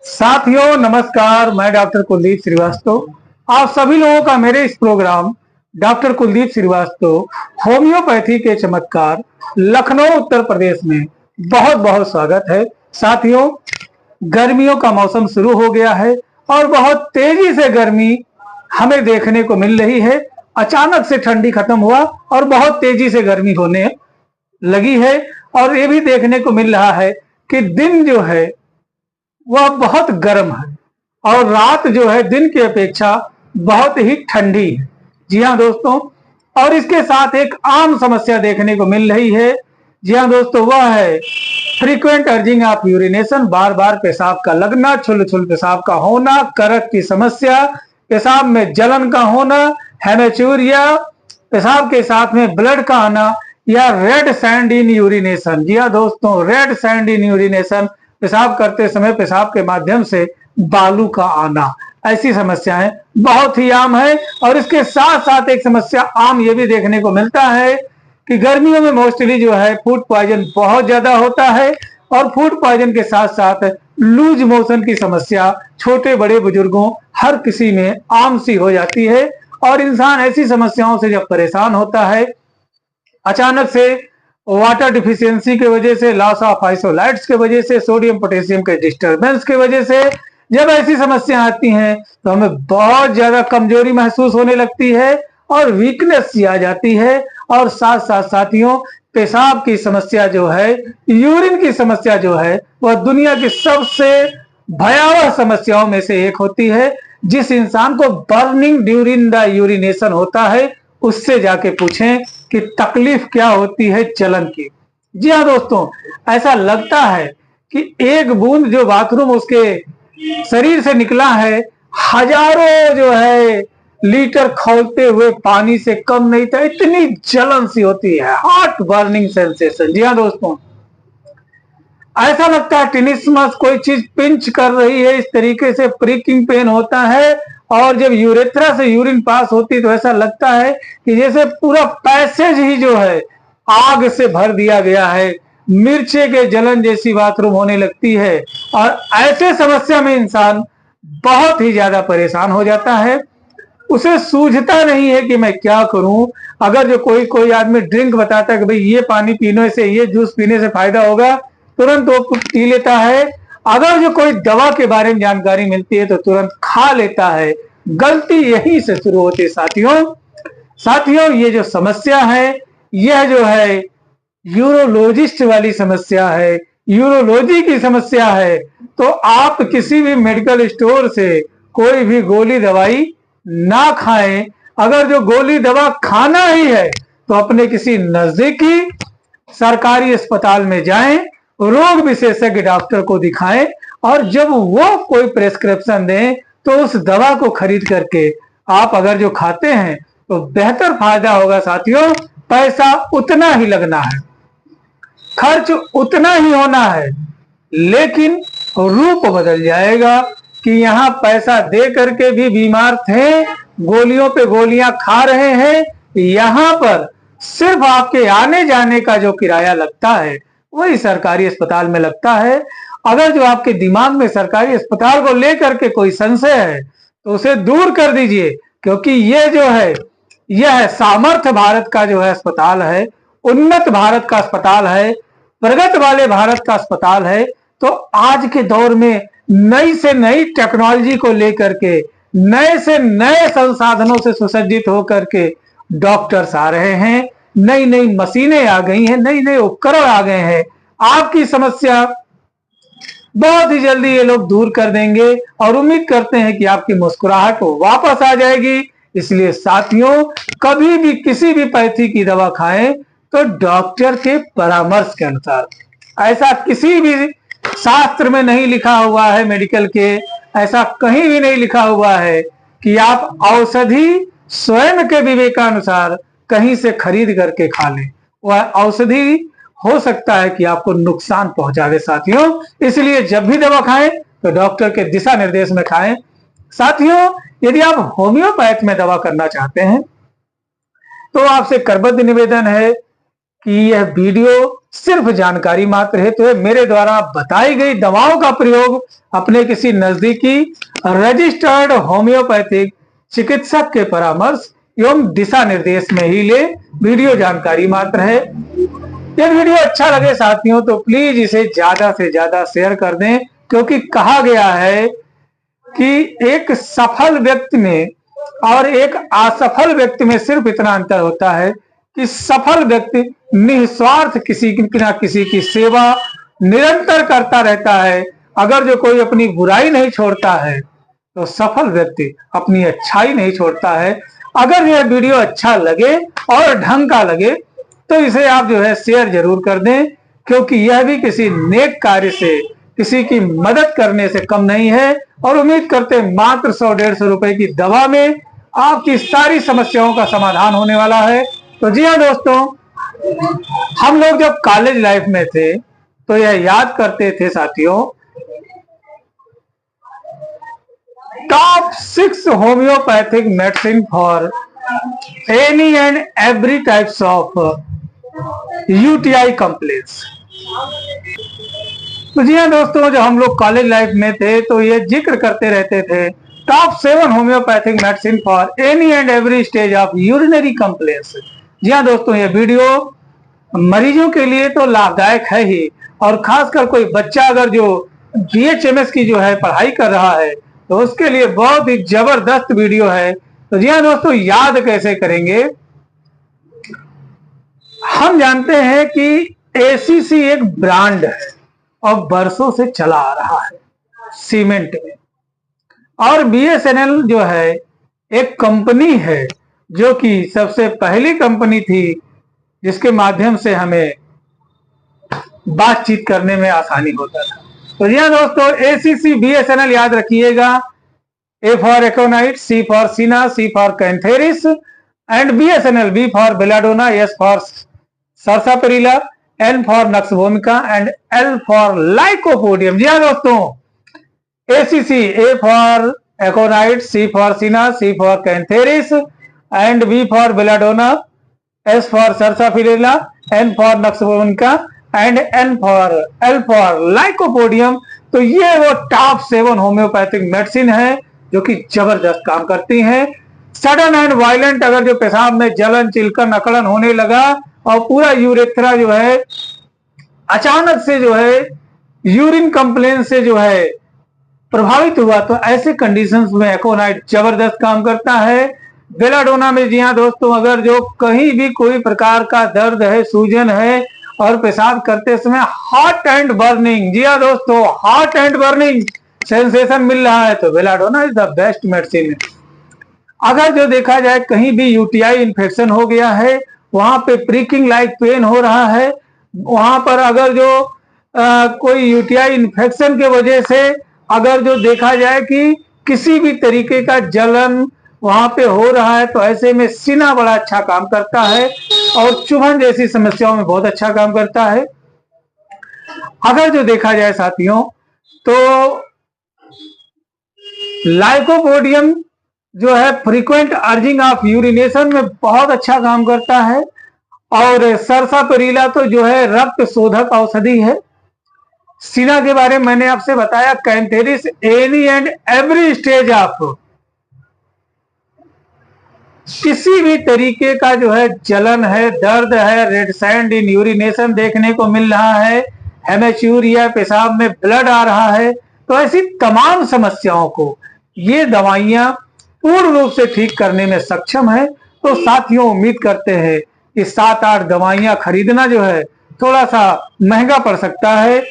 साथियों नमस्कार, मैं डॉक्टर कुलदीप श्रीवास्तव। आप सभी लोगों का मेरे इस programme doctor Kuldeep Srivastava homeopathy के चमत्कार लखनऊ उत्तर प्रदेश में बहुत बहुत स्वागत है। साथियों, गर्मियों का मौसम शुरू हो गया है और बहुत तेजी से गर्मी हमें देखने को मिल रही है। अचानक से ठंडी खत्म हुआ और बहुत तेजी से गर्मी होने लगी है और ये भी देखने को मिल रहा है कि दिन जो है वह बहुत गर्म है और रात जो है दिन की अपेक्षा बहुत ही ठंडी है। जी हाँ दोस्तों, और इसके साथ एक आम समस्या देखने को मिल रही है। जी हाँ दोस्तों, वह है फ्रीक्वेंट अर्जिंग ऑफ यूरिनेशन, बार बार पेशाब का लगना, छुल छुल पेशाब का होना, करक की समस्या, पेशाब में जलन का होना, हेमेचूरिया, पेशाब के साथ में ब्लड का आना या रेड सैंड इन यूरिनेशन। जी हाँ दोस्तों, रेड सैंड इन यूरिनेशन, पेशाब करते समय पेशाब के माध्यम से बालू का आना, ऐसी समस्याएं बहुत ही आम है। और इसके साथ साथ एक समस्या आम ये भी देखने को मिलता है कि गर्मियों में मोस्टली जो है फूड पॉइजन बहुत ज्यादा होता है और फूड पॉइजन के साथ साथ लूज मोशन की समस्या छोटे बड़े बुजुर्गों हर किसी में आम सी हो जाती है। और इंसान ऐसी समस्याओं से जब परेशान होता है, अचानक से वाटर डिफिशियंसी की वजह से, लॉस ऑफ आइसोलाइट्स की वजह से, सोडियम पोटेशियम के डिस्टर्बेंस की वजह से जब ऐसी समस्या आती हैं तो हमें बहुत ज्यादा कमजोरी महसूस होने लगती है और वीकनेस सी आ जाती है। और साथ साथ साथियों, पेशाब की समस्या जो है, यूरिन की समस्या जो है, वह दुनिया की सबसे भयावह समस्याओं में से एक होती है। जिस इंसान को बर्निंग ड्यूरिंग द यूरिनेशन होता है, उससे जाके पूछें कि तकलीफ क्या होती है जलन की। जी हाँ दोस्तों, ऐसा लगता है कि एक बूंद जो बाथरूम उसके शरीर से निकला है, हजारों जो है लीटर खौलते हुए पानी से कम नहीं था। इतनी जलन सी होती है, हार्ट बर्निंग सेंसेशन। जी हाँ दोस्तों, ऐसा लगता है टिनिस्मस कोई चीज पिंच कर रही है, इस तरीके से प्रिकिंग पेन होता है। और जब यूरेथ्रा से यूरिन पास होती है तो ऐसा लगता है कि जैसे पूरा पैसेज ही जो है आग से भर दिया गया है, मिर्चे के जलन जैसी बाथरूम होने लगती है। और ऐसे समस्या में इंसान बहुत ही ज्यादा परेशान हो जाता है, उसे सूझता नहीं है कि मैं क्या करूं। अगर जो कोई कोई आदमी ड्रिंक बताता है कि भाई ये पानी पीने से, ये जूस पीने से फायदा होगा, तुरंत वो पी लेता है। अगर जो कोई दवा के बारे में जानकारी मिलती है तो तुरंत खा लेता है। गलती यहीं से शुरू होती है साथियों, ये जो समस्या है, यह जो है यूरोलॉजिस्ट वाली समस्या है, यूरोलॉजी की समस्या है। तो आप किसी भी मेडिकल स्टोर से कोई भी गोली दवाई ना खाएं। अगर जो गोली दवा खाना ही है तो अपने किसी नजदीकी सरकारी अस्पताल में जाएं, रोग विशेषज्ञ डॉक्टर को दिखाएं और जब वो कोई प्रेस्क्रिप्शन दें तो उस दवा को खरीद करके आप अगर जो खाते हैं तो बेहतर फायदा होगा। साथियों, पैसा उतना ही लगना है, खर्च उतना ही होना है, लेकिन रूप बदल जाएगा कि यहाँ पैसा दे करके भी बीमार थे, गोलियों पे गोलियां खा रहे हैं। यहाँ पर सिर्फ आपके आने जाने का जो किराया लगता है वही सरकारी अस्पताल में लगता है। अगर जो आपके दिमाग में सरकारी अस्पताल को लेकर के कोई संशय है तो उसे दूर कर दीजिए, क्योंकि ये जो है यह सामर्थ्य भारत का जो है अस्पताल है, उन्नत भारत का अस्पताल है, प्रगति वाले भारत का अस्पताल है। तो आज के दौर में नई से नई टेक्नोलॉजी को लेकर के, नए से नए संसाधनों से सुसज्जित होकर के डॉक्टर्स आ रहे हैं, नई नई मशीनें आ गई हैं, नई नई उपकरण आ गए हैं। आपकी समस्या बहुत ही जल्दी ये लोग दूर कर देंगे और उम्मीद करते हैं कि आपकी मुस्कुराहट वापस आ जाएगी। इसलिए साथियों, कभी भी किसी भी पैथी की दवा खाएं तो डॉक्टर के परामर्श के अनुसार। ऐसा किसी भी शास्त्र में नहीं लिखा हुआ है, मेडिकल के ऐसा कहीं भी नहीं लिखा हुआ है कि आप औषधि स्वयं के विवेकानुसार कहीं से खरीद करके खा लें। वह औषधि हो सकता है कि आपको नुकसान पहुंचावे साथियों। इसलिए जब भी दवा खाएं तो डॉक्टर के दिशा निर्देश में खाएं। साथियों, यदि आप होम्योपैथ में दवा करना चाहते हैं तो आपसे करबद्ध निवेदन है कि यह वीडियो सिर्फ जानकारी मात्र हेतु है। मेरे द्वारा बताई गई दवाओं का प्रयोग अपने किसी नजदीकी रजिस्टर्ड होम्योपैथिक चिकित्सक के परामर्श एवं दिशा निर्देश में ही ले। वीडियो जानकारी मात्र है। यह वीडियो अच्छा लगे साथियों तो प्लीज इसे ज्यादा से ज्यादा शेयर कर दें, क्योंकि कहा गया है कि एक सफल व्यक्ति में और एक असफल व्यक्ति में सिर्फ इतना अंतर होता है कि सफल व्यक्ति निस्वार्थ किसी ना किसी की सेवा निरंतर करता रहता है। अगर जो कोई अपनी बुराई नहीं छोड़ता है तो सफल व्यक्ति अपनी अच्छाई नहीं छोड़ता है। अगर यह वीडियो अच्छा लगे और ढंग का लगे तो इसे आप जो है शेयर जरूर कर दें, क्योंकि यह भी किसी नेक कार्य से किसी की मदद करने से कम नहीं है। और उम्मीद करते हैं मात्र 100-150 रुपए की दवा में आपकी सारी समस्याओं का समाधान होने वाला है। तो जी हाँ दोस्तों, हम लोग जब कॉलेज लाइफ में थे तो यह याद करते थे साथियों, top 6 homeopathic medicine for any and every types of UTI complaints. तो जी हाँ दोस्तों, जब हम लोग कॉलेज लाइफ में थे तो ये जिक्र करते रहते थे top 7 homeopathic medicine for any and every stage of urinary complaints. जी हाँ दोस्तों, ये वीडियो मरीजों के लिए तो लाभदायक है ही, और खासकर कोई बच्चा अगर जो बीएचएमएस की जो है पढ़ाई कर रहा है तो उसके लिए बहुत ही जबरदस्त वीडियो है। तो जी हाँ दोस्तों, याद कैसे करेंगे। हम जानते हैं कि एसीसी एक ब्रांड है और बरसों से चला आ रहा है सीमेंट में, और बीएसएनएल जो है एक कंपनी है जो कि सबसे पहली कंपनी थी जिसके माध्यम से हमें बातचीत करने में आसानी होता था। तो जी हाँ दोस्तों, एसीसी बीएसएनएल याद रखिएगा। ए for aconite, C for cina, C for cantharis and BSNL, B for belladonna, S for sarsaparilla, N for nux vomica and L for lycopodium. जी हाँ दोस्तों, ACC, A for aconite, C for cina, C for cantharis and B for belladonna, S for sarsaparilla, N for nux vomica and L for lycopodium. तो ये वो top 7 homeopathic medicine है जो कि जबरदस्त काम करती हैं। सडन एंड वायलेंट अगर जो पेशाब में जलन, चिलकन, अकड़न होने लगा और पूरा यूरेथ्रा जो है अचानक से जो है यूरिन कंप्लेन से जो है प्रभावित हुआ, तो ऐसे कंडीशंस में एकोनाइट जबरदस्त काम करता है। बेलाडोना में जी हाँ दोस्तों, अगर जो कहीं भी कोई प्रकार का दर्द है, सूजन है और पेशाब करते समय हॉट एंड बर्निंग, जी हाँ दोस्तों, हॉट एंड बर्निंग सेंसेशन मिल रहा है तो belladonna is the best medicine. अगर जो देखा जाए कहीं भी यूटीआई इन्फेक्शन हो गया है, वहां पे प्रिकिंग लाइक पेन हो रहा है, वहां पर अगर जो कोई यूटीआई इन्फेक्शन के वजह से अगर जो देखा जाए कि किसी भी तरीके का जलन वहां पे हो रहा है, तो ऐसे में सीना बड़ा अच्छा काम करता है और चुभन जैसी समस्याओं में बहुत अच्छा काम करता है। अगर जो देखा जाए साथियों तो लाइकोपोडियम जो है फ्रीक्वेंट अर्जिंग ऑफ यूरिनेशन में बहुत अच्छा काम करता है, और सर्सापेरिला तो जो है रक्त शोधक औषधि है। सीना के बारे में मैंने आपसे बताया, cantharis any and every stage of किसी भी तरीके का जो है जलन है, दर्द है, रेड सैंड इन यूरिनेशन देखने को मिल रहा है, हेमेच्यूरिया, पेशाब में ब्लड आ रहा है, तो ऐसी तमाम समस्याओं को ये दवाइयां पूर्ण रूप से ठीक करने में सक्षम है। तो साथियों, उम्मीद करते हैं कि 7-8 दवाइयां खरीदना जो है थोड़ा सा महंगा पड़ सकता है,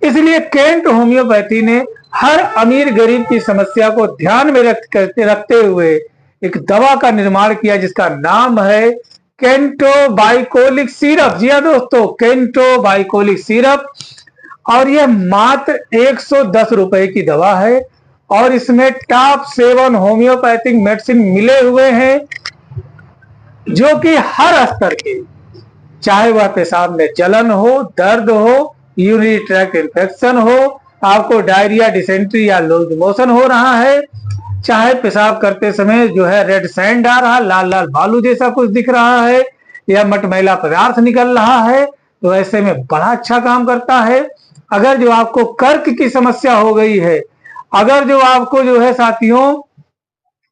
इसलिए केंट होम्योपैथी ने हर अमीर गरीब की समस्या को ध्यान में रखते हुए एक दवा का निर्माण किया जिसका नाम है केंटो बाइकोलिक सिरप। जी हाँ दोस्तों, केंटो बाइकोलिक सिरप, और यह मात्र 110 रुपए की दवा है और इसमें टॉप 7 होम्योपैथिक मेडिसिन मिले हुए हैं जो कि हर स्तर के, चाहे वह पेशाब में जलन हो, दर्द हो, यूरिनरी ट्रैक्ट इन्फेक्शन हो, आपको डायरिया, डिसेंट्री या लूज मोशन हो रहा है, चाहे पेशाब करते समय जो है रेड सैंड आ रहा, लाल लाल बालू जैसा कुछ दिख रहा है, या मटमैला पदार्थ निकल रहा है, तो ऐसे में बड़ा अच्छा काम करता है। अगर जो आपको कर्क की समस्या हो गई है, अगर जो आपको जो है साथियों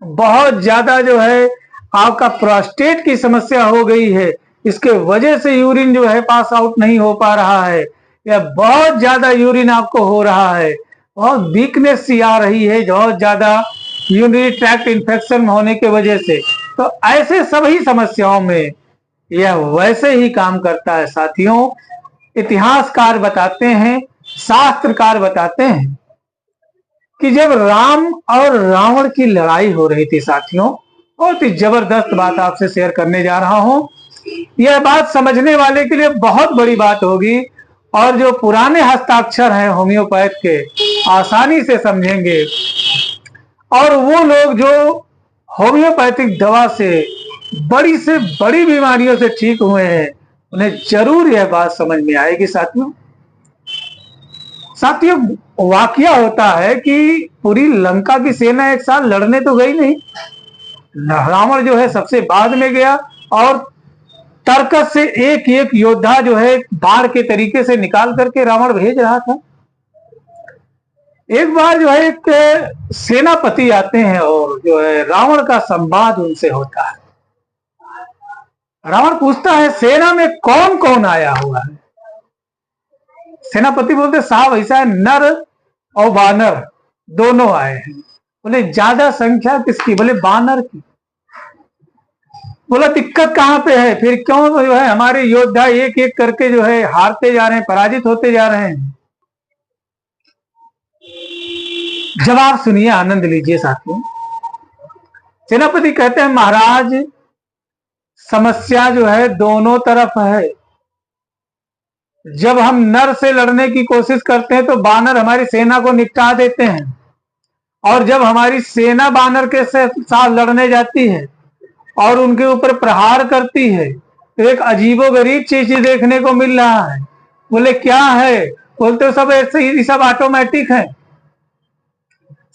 बहुत ज्यादा जो है आपका प्रोस्टेट की समस्या हो गई है, इसके वजह से यूरिन जो है पास आउट नहीं हो पा रहा है, या बहुत ज्यादा यूरिन आपको हो रहा है, बहुत वीकनेस सी आ रही है, बहुत ज्यादा यूरिनरी ट्रैक्ट इन्फेक्शन होने के वजह से, तो ऐसे सभी समस्याओं में यह वैसे ही काम करता है साथियों। इतिहासकार बताते हैं, शास्त्रकार बताते हैं कि जब राम और रावण की लड़ाई हो रही थी साथियों, बहुत ही जबरदस्त बात आपसे शेयर करने जा रहा हूं। यह बात समझने वाले के लिए बहुत बड़ी बात होगी, और जो पुराने हस्ताक्षर हैं होम्योपैथ के आसानी से समझेंगे, और वो लोग जो होम्योपैथिक दवा से बड़ी बीमारियों से ठीक हुए हैं, उन्हें जरूर यह बात समझ में आएगी साथियों। साथियों वाकया होता है कि पूरी लंका की सेना एक साथ लड़ने तो गई नहीं, रावण जो है सबसे बाद में गया, और तर्कस से एक एक योद्धा जो है बाढ़ के तरीके से निकाल करके रावण भेज रहा था। एक बार जो है एक सेनापति आते हैं और जो है रावण का संवाद उनसे होता है। रावण पूछता है सेना में कौन कौन आया हुआ है। सेनापति बोलते साहब ऐसा है, नर और बानर दोनों आए हैं। बोले ज्यादा संख्या किसकी? बोले बानर की। बोला दिक्कत कहां पे है फिर, क्यों जो है हमारे योद्धा एक एक करके जो है हारते जा रहे हैं, पराजित होते जा रहे हैं? जवाब सुनिए, आनंद लीजिए साथियों। सेनापति कहते हैं महाराज समस्या जो है दोनों तरफ है। जब हम नर से लड़ने की कोशिश करते हैं तो बानर हमारी सेना को निपटा देते हैं, और जब हमारी सेना बानर के साथ लड़ने जाती है और उनके ऊपर प्रहार करती है, तो एक अजीबोगरीब चीज देखने को मिल रहा है। बोले क्या है? बोलते सब ऐसे ही, सब ऑटोमेटिक है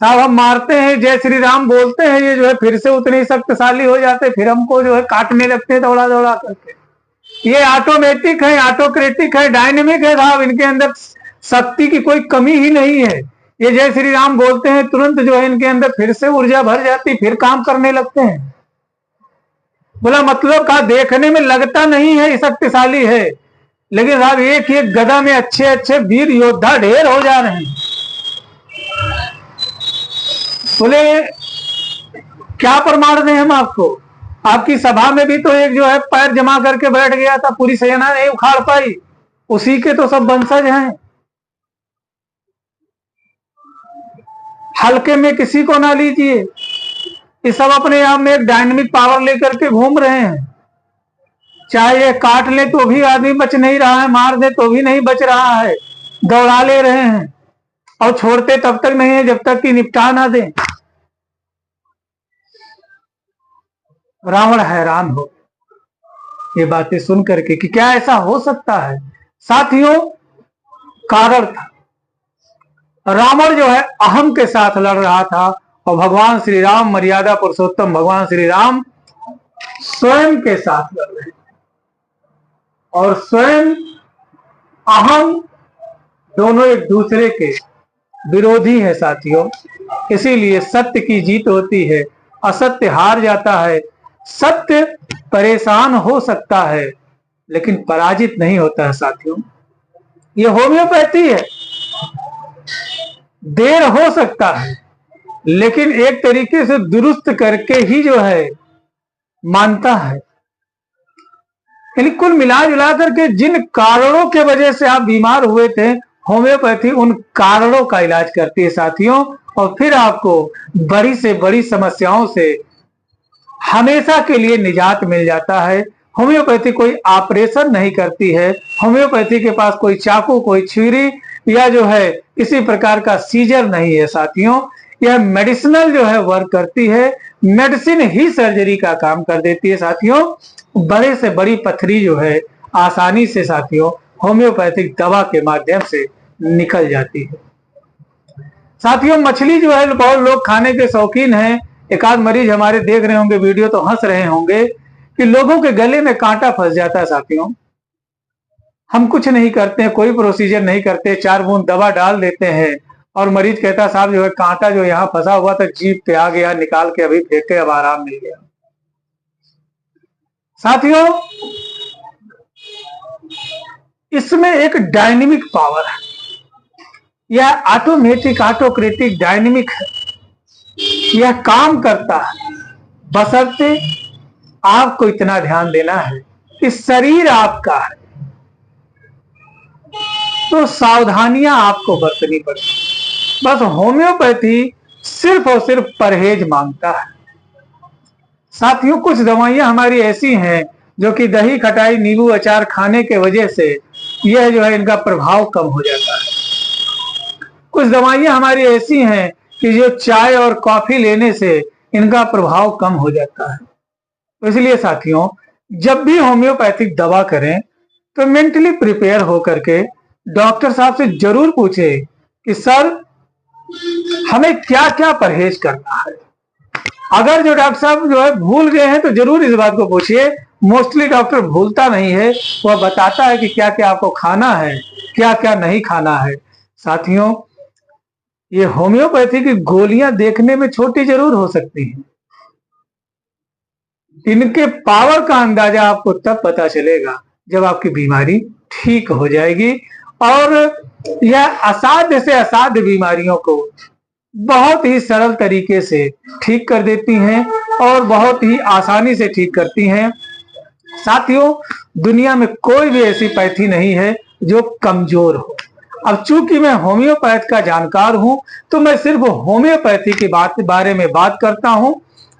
साहब। हम मारते हैं, जय श्री राम बोलते हैं, ये जो है फिर से उतने ही शक्तिशाली हो जाते, फिर हमको जो है काटने लगते हैं दौड़ा दौड़ा करके। ये ऑटोमेटिक है, ऑटोक्रेटिक है, डायनेमिक है साहब, इनके अंदर शक्ति की कोई कमी ही नहीं है। ये जय श्री राम बोलते हैं, तुरंत जो है इनके अंदर फिर से ऊर्जा भर जाती, फिर काम करने लगते हैं। बोला मतलब का देखने में लगता नहीं है शक्तिशाली है, लेकिन साहब एक एक गदा में अच्छे अच्छे वीर योद्धा ढेर हो जा रहे हैं। बोले क्या प्रमाण दें हम आपको? आपकी सभा में भी तो एक जो है पैर जमा करके बैठ गया था, पूरी सेना नहीं उखाड़ पाई, उसी के तो सब वंशज हैं। हल्के में किसी को ना लीजिए, ये सब अपने आप में एक डायनेमिक पावर लेकर के घूम रहे हैं। चाहे ये काट ले तो भी आदमी बच नहीं रहा है, मार दे तो भी नहीं बच रहा है, दौड़ा ले रहे हैं, और छोड़ते तब तक नहीं है जब तक कि निपटा ना दें। रावण हैरान हो ये बातें सुन करके कि क्या ऐसा हो सकता है। साथियों कारण था, रावण जो है अहम के साथ लड़ रहा था, और भगवान श्री राम मर्यादा पुरुषोत्तम भगवान श्री राम स्वयं के साथ लड़ रहे, और स्वयं अहम दोनों एक दूसरे के विरोधी है साथियों। इसीलिए सत्य की जीत होती है, असत्य हार जाता है। सत्य परेशान हो सकता है लेकिन पराजित नहीं होता है साथियों। ये होम्योपैथी है, देर हो सकता है लेकिन एक तरीके से दुरुस्त करके ही जो है मानता है। यानी कुल मिला जुला करके जिन कारणों के वजह से आप बीमार हुए थे, होम्योपैथी उन कारणों का इलाज करती है साथियों, और फिर आपको बड़ी से बड़ी समस्याओं से हमेशा के लिए निजात मिल जाता है। होम्योपैथी कोई ऑपरेशन नहीं करती है, होम्योपैथी के पास कोई चाकू, कोई छुरी या जो है किसी प्रकार का सीजर नहीं है साथियों। यह मेडिसिनल जो है वर्क करती है, मेडिसिन ही सर्जरी का काम कर देती है साथियों। बड़े से बड़ी पथरी जो है आसानी से साथियों होम्योपैथिक दवा के माध्यम से निकल जाती है। साथियों मछली जो है बहुत लोग खाने के शौकीन हैं। एक आध मरीज हमारे देख रहे होंगे वीडियो तो हंस रहे होंगे कि लोगों के गले में कांटा फंस जाता है साथियों। हम कुछ नहीं करते, कोई प्रोसीजर नहीं करते, 4 बूंद दवा डाल देते हैं और मरीज कहता साहब जो है कांटा जो यहाँ फंसा हुआ था जीभ पे आ गया, निकाल के अभी फेंके, अब आराम मिल गया। साथियों, इसमें एक डायनेमिक पावर है, यह ऑटोमेटिक ऑटोक्रेटिक डायनेमिक है, यह काम करता है, बशर्ते आपको इतना ध्यान देना है कि शरीर आपका है तो सावधानियां आपको बरतनी पड़ती। बस होम्योपैथी सिर्फ और सिर्फ परहेज मांगता है। साथियों, कुछ दवाइयां हमारी ऐसी हैं जो कि दही खटाई नींबू अचार खाने के वजह से यह जो है इनका प्रभाव कम हो जाता है। कुछ दवाइयां हमारी ऐसी हैं कि जो चाय और कॉफी लेने से इनका प्रभाव कम हो जाता है। तो इसलिए साथियों, जब भी होम्योपैथिक दवा करें तो मेंटली प्रिपेयर होकर के डॉक्टर साहब से जरूर पूछे कि सर हमें क्या क्या परहेज करना है। अगर जो डॉक्टर साहब जो है भूल गए हैं तो जरूर इस बात को पूछिए। मोस्टली डॉक्टर भूलता नहीं है, वह बताता है कि क्या क्या आपको खाना है, क्या क्या नहीं खाना है। साथियों, ये होम्योपैथी की गोलियां देखने में छोटी जरूर हो सकती हैं, इनके पावर का अंदाजा आपको तब पता चलेगा जब आपकी बीमारी ठीक हो जाएगी और यह असाध्य से असाध्य बीमारियों को बहुत ही सरल तरीके से ठीक कर देती हैं और बहुत ही आसानी से ठीक करती हैं। साथियों, दुनिया में कोई भी ऐसी पैथी नहीं है जो कमजोर हो। अब चूंकि मैं होम्योपैथ का जानकार हूं तो मैं सिर्फ होम्योपैथी के बारे में बात करता हूं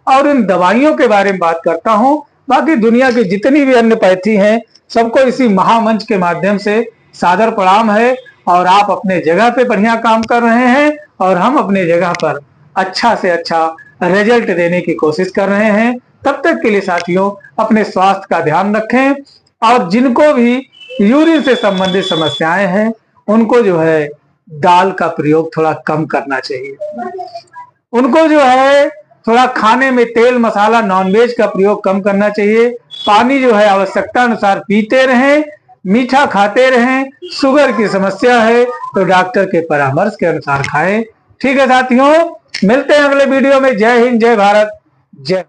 और इन दवाइयों के बारे में बात करता हूं। बाकी दुनिया की जितनी भी अन्य पैथी हैं सबको इसी महामंच के माध्यम से सादर प्रणाम है और आप अपने जगह पे बढ़िया काम कर रहे हैं और हम अपने जगह पर अच्छा से अच्छा रिजल्ट देने की कोशिश कर रहे हैं। तब तक के लिए साथियों, अपने स्वास्थ्य का ध्यान रखें और जिनको भी यूरिन से संबंधित समस्याएं हैं उनको जो है दाल का प्रयोग थोड़ा कम करना चाहिए। उनको जो है थोड़ा खाने में तेल मसाला नॉनवेज का प्रयोग कम करना चाहिए। पानी जो है आवश्यकता अनुसार पीते रहें, मीठा खाते रहें। शुगर की समस्या है तो डॉक्टर के परामर्श के अनुसार खाएं। ठीक है साथियों, मिलते हैं अगले वीडियो में। जय हिंद, जय भारत, जय।